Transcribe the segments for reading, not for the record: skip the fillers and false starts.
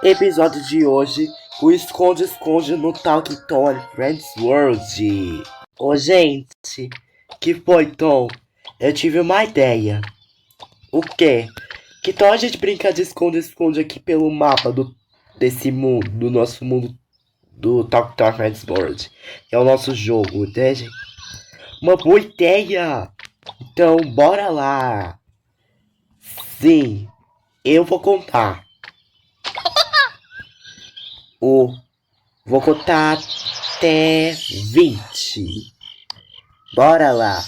Episódio de hoje, o esconde-esconde no Talktoy Friends World. Ô gente, que foi, Tom? Eu tive uma ideia. O quê? Que tal a gente brincar de esconde-esconde aqui pelo mapa desse mundo, do nosso mundo do Talktoy Friends World? Que é o nosso jogo, entende? Uma boa ideia! Então, bora lá! Sim, eu vou contar. Vou contar até 20. Bora lá.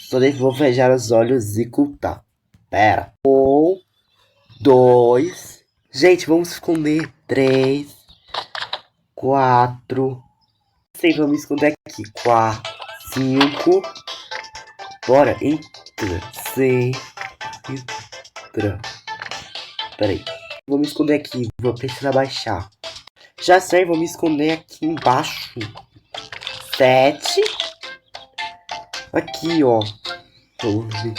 Só vou fechar os olhos e contar. Pera. 1, 2. Gente, vamos esconder. 3, 4. Sei, vamos esconder aqui. 4, 5. Bora, entra. 6. Entra. Pera aí. Vou me esconder aqui. Vou precisar baixar. Já sei, vou me esconder aqui embaixo. 7. Aqui, ó. 12.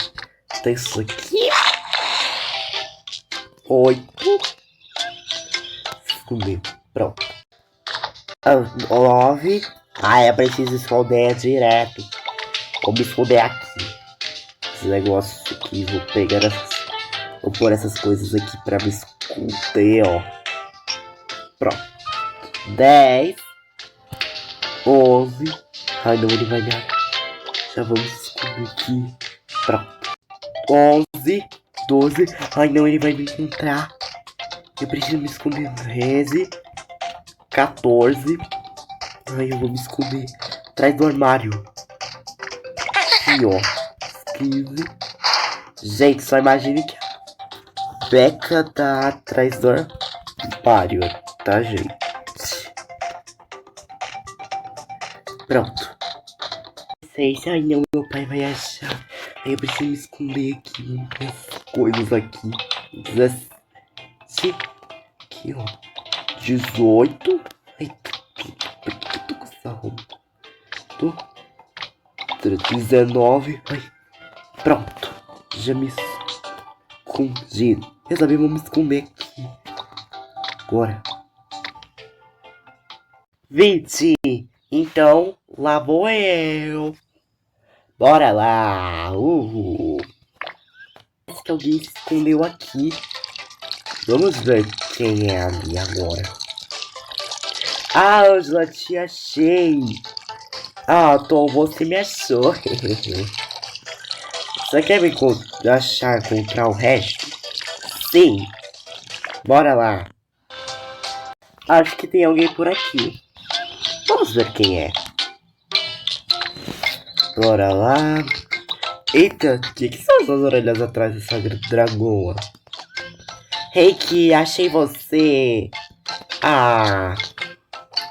Tem isso aqui. 8. Esconder. Pronto. 9. É preciso esconder direto. Vou me esconder aqui. Esse negócio aqui. Vou pegar essas. Vou pôr essas coisas aqui pra me esconder, ó. Pronto. 10. 11. Ai, não, ele vai me... Já vamos esconder aqui. Pronto. 11. 12. Ai, não, ele vai me encontrar. Eu preciso me esconder. 13. 14. Ai, eu vou me esconder atrás do armário. Aqui, ó. 15. Gente, só imagine que a Becca tá atrás do armário, tá, gente? Pronto. 6. Ai, não, meu pai vai achar. Aí eu preciso me esconder aqui. As coisas aqui. 17. Aqui, ó. 18. Ai, por que eu tô com essa roupa? 19. Ai, pronto. Já me escondi. Resolvi, vou me esconder aqui. Agora. 20. Então, lá vou eu. Bora lá. Parece que alguém se escondeu aqui. Vamos ver quem é ali agora. Angela, te achei. Tom, você me achou. Você quer me achar encontrar o resto? Sim. Bora lá. Acho que tem alguém por aqui. Vamos ver quem é. Bora lá. Eita, o que são essas orelhas atrás dessa dragoa? Reiki, achei você.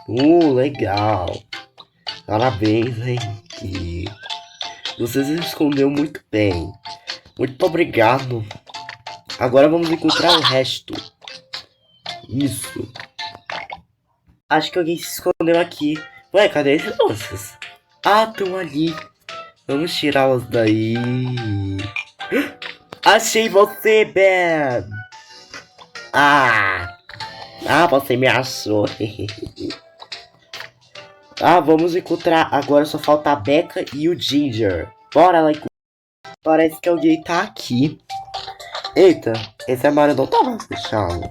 Legal. Parabéns, Reiki. Você se escondeu muito bem. Muito obrigado. Agora vamos encontrar o resto. Isso. Acho que alguém se escondeu aqui. Ué, cadê esses doces? Estão ali. Vamos tirá-los daí. Achei você, Ben. Você me achou. Vamos encontrar. Agora só falta a Becca e o Ginger. Bora lá encontrar. Parece que alguém tá aqui. Eita, esse armário não tava fechado.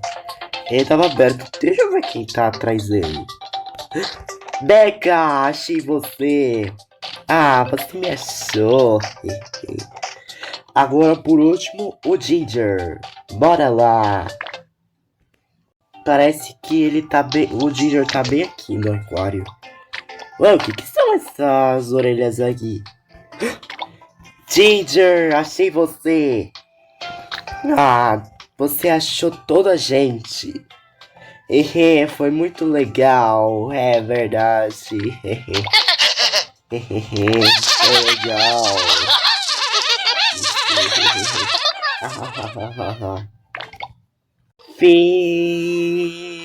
Ele tava aberto. Deixa eu ver quem tá atrás dele. Becca, achei você. Você me achou. Agora, por último, o Ginger. Bora lá. Parece que ele tá bem... O Ginger tá bem aqui no aquário. Ué, o que são essas orelhas aqui? Ginger, achei você. Você achou toda a gente. Foi muito legal. É verdade. Foi legal. Fim.